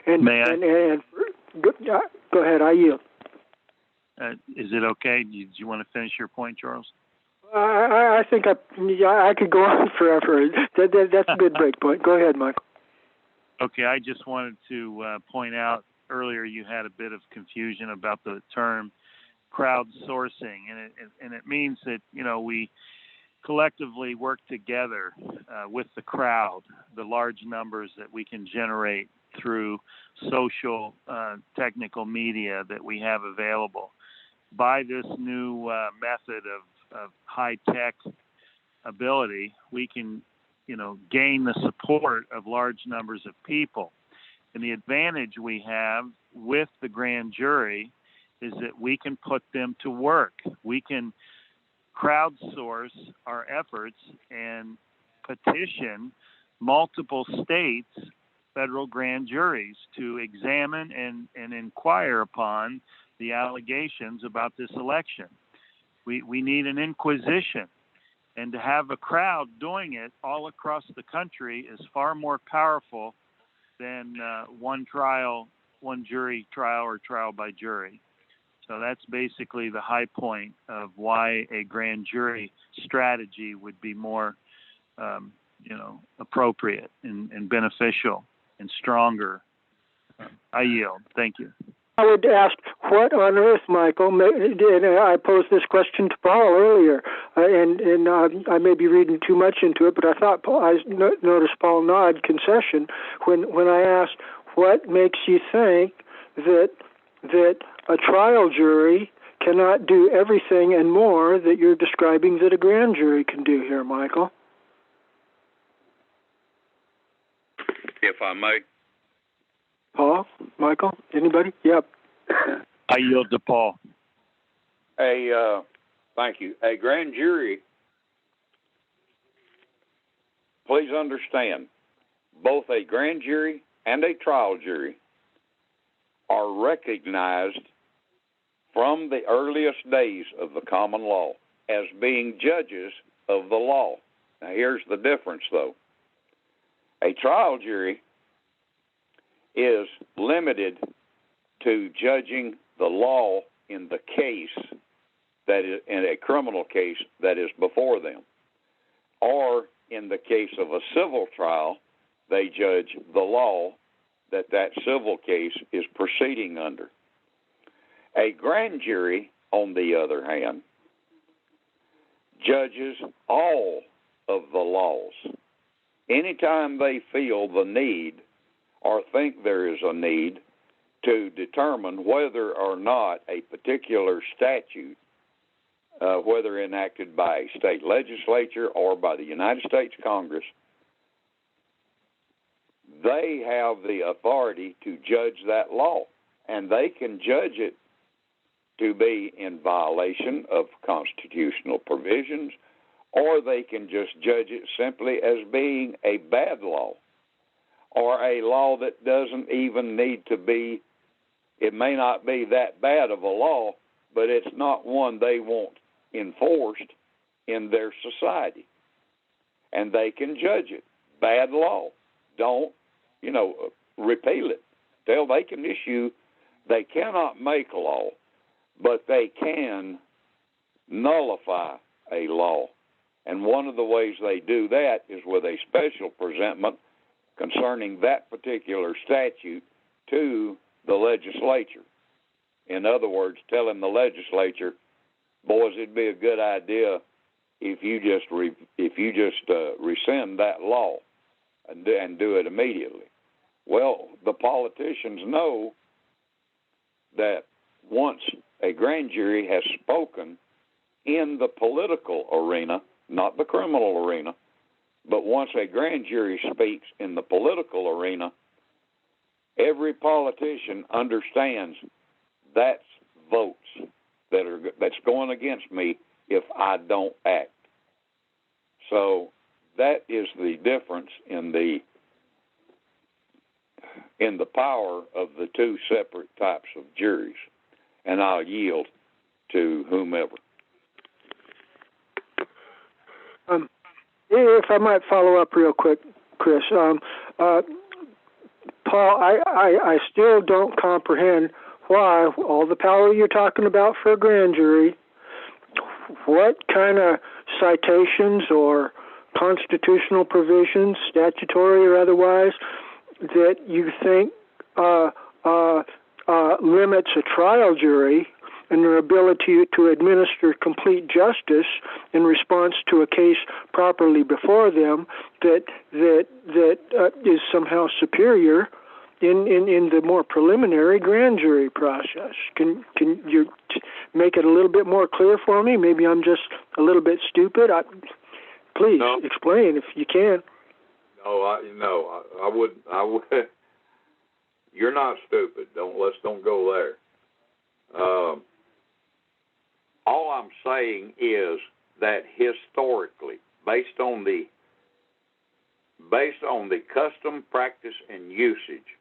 May I? Go ahead, I yield. Is it okay? Do you want to finish your point, Charles? I think I could go on forever. That's a good break point. Go ahead, Michael. Okay, I just wanted to point out earlier you had a bit of confusion about the term crowdsourcing, and it means that we collectively work together with the crowd, the large numbers that we can generate through social technical media that we have available. By this new method of high-tech ability, we can gain the support of large numbers of people. And the advantage we have with the grand jury is that we can put them to work. We can crowdsource our efforts and petition multiple states' federal grand juries to examine and inquire upon the allegations about this election. We need an inquisition. And to have a crowd doing it all across the country is far more powerful than one jury trial or trial by jury. So that's basically the high point of why a grand jury strategy would be more, appropriate and beneficial and stronger. I yield. Thank you. I would ask, what on earth, Michael, and I posed this question to Paul earlier, and I may be reading too much into it, but I thought I noticed Paul nod concession when I asked, what makes you think that a trial jury cannot do everything and more that you're describing that a grand jury can do here, Michael? If I may. Paul? Michael? Anybody? Yep. I yield to Paul. Thank you. A grand jury, please understand, both a grand jury and a trial jury are recognized from the earliest days of the common law as being judges of the law. Now, here's the difference, though. A trial jury is limited to judging the law in the case that is in a criminal case that is before them, or in the case of a civil trial, they judge the law that civil case is proceeding under. A grand jury, on the other hand, judges all of the laws. Anytime they feel the need or think there is a need to determine whether or not a particular statute, whether enacted by a state legislature or by the United States Congress, they have the authority to judge that law, and they can judge it to be in violation of constitutional provisions, or they can just judge it simply as being a bad law, or a law that doesn't even need to be, it may not be that bad of a law, but it's not one they want enforced in their society. And they can judge it. Bad law. Don't, repeal it. They cannot make a law, but they can nullify a law. And one of the ways they do that is with a special presentment concerning that particular statute to the legislature. In other words, telling the legislature, boys, it'd be a good idea if you just rescind that law and do it immediately. Well, the politicians know that once a grand jury has spoken in the political arena, not the criminal arena, but once a grand jury speaks in the political arena, every politician understands that's votes that's going against me if I don't act. So that is the difference in the power of the two separate types of juries. And I'll yield to whomever. If I might follow up real quick, Chris. Paul Paul, I still don't comprehend why all the power you're talking about for a grand jury, what kind of citations or constitutional provisions, statutory or otherwise, that you think limits a trial jury and their ability to administer complete justice in response to a case properly before them that is somehow superior in the more preliminary grand jury process. Can you make it a little bit more clear for me? Maybe I'm just a little bit stupid. Please explain if you can. No, I would. You're not stupid. Let's don't go there. All I'm saying is that historically, based on the custom, practice, and usage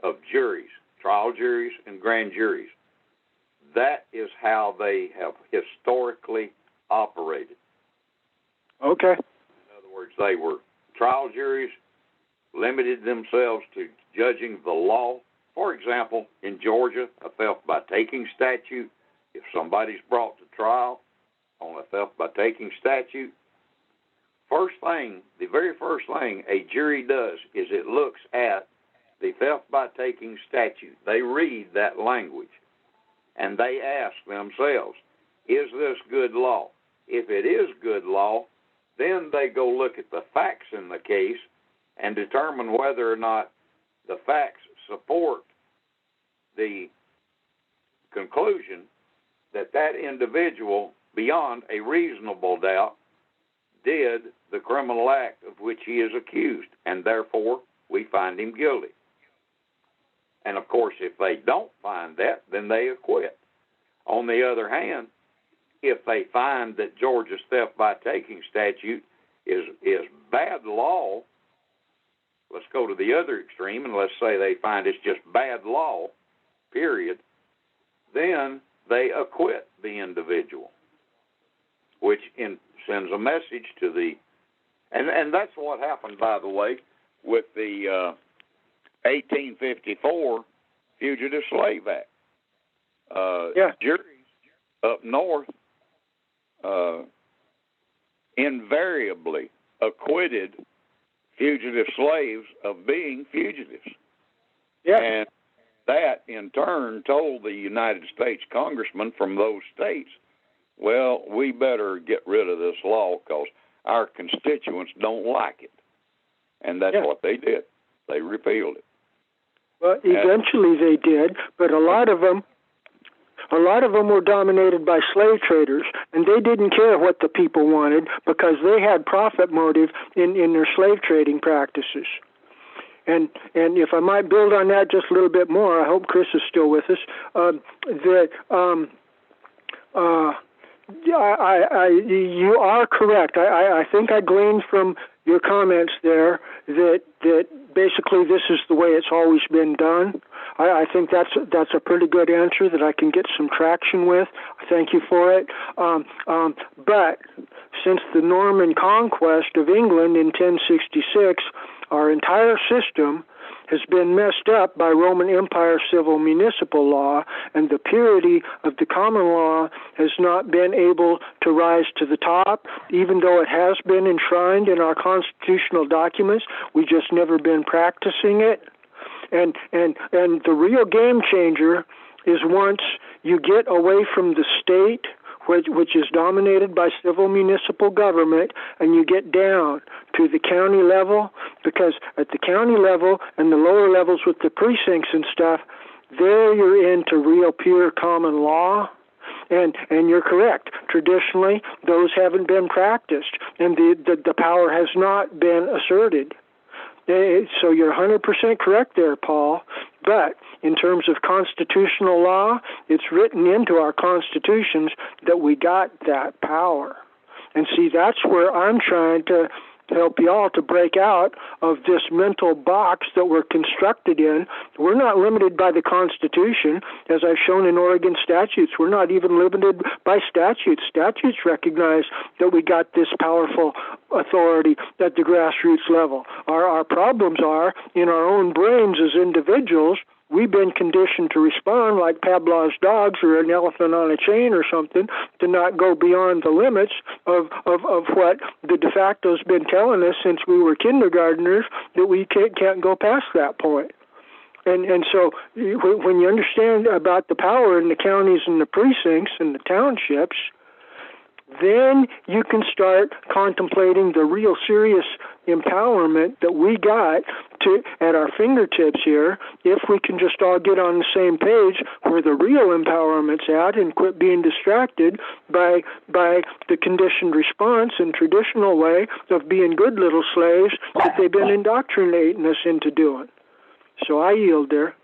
of juries, trial juries, and grand juries, that is how they have historically operated. Okay. In other words, they were trial juries, limited themselves to judging the law. For example, in Georgia, a theft by taking statute, if somebody's brought to trial on a theft by taking statute, the very first thing a jury does is it looks at the theft by taking statute. They read that language, and they ask themselves, is this good law? If it is good law, then they go look at the facts in the case and determine whether or not the facts support the conclusion that that individual, beyond a reasonable doubt, did the criminal act of which he is accused, and therefore we find him guilty. And of course, if they don't find that, then they acquit. On the other hand, if they find that Georgia's theft by taking statute is bad law, let's go to the other extreme, and let's say they find it's just bad law, period, then they acquit the individual, which sends a message to the, and that's what happened, by the way, with the 1854 Fugitive Slave Act. Juries up north invariably acquitted fugitive slaves of being fugitives. Yeah. And that, in turn, told the United States congressmen from those states, well, we better get rid of this law because our constituents don't like it. And that's what they did. They repealed it. Well, eventually they did, but a lot of them were dominated by slave traders, and they didn't care what the people wanted because they had profit motive in their slave trading practices. And if I might build on that just a little bit more, I hope Chris is still with us. You are correct. I think I gleaned from your comments there that basically this is the way it's always been done. I think that's a pretty good answer that I can get some traction with. Thank you for it. But since the Norman conquest of England in 1066, our entire system has been messed up by Roman Empire civil municipal law, and the purity of the common law has not been able to rise to the top, even though it has been enshrined in our constitutional documents. We've just never been practicing it. And the real game changer is once you get away from the state, which is dominated by civil municipal government, and you get down to the county level, because at the county level and the lower levels with the precincts and stuff, there you're into real pure common law. And you're correct. Traditionally, those haven't been practiced, and the power has not been asserted. So you're 100% correct there, Paul. But in terms of constitutional law, it's written into our constitutions that we got that power. And see, that's where I'm trying to help y'all to break out of this mental box that we're constructed in. We're not limited by the Constitution, as I've shown in Oregon statutes. We're not even limited by statutes. Statutes recognize that we got this powerful authority at the grassroots level. Our problems are in our own brains as individuals. We've been conditioned to respond like Pavlov's dogs or an elephant on a chain or something, to not go beyond the limits of what the de facto's been telling us since we were kindergartners, that we can't go past that point. And so when you understand about the power in the counties and the precincts and the townships, then you can start contemplating the real serious empowerment that we got at our fingertips here, if we can just all get on the same page where the real empowerment's at, and quit being distracted by the conditioned response and traditional way of being good little slaves that they've been indoctrinating us into doing. So I yield there.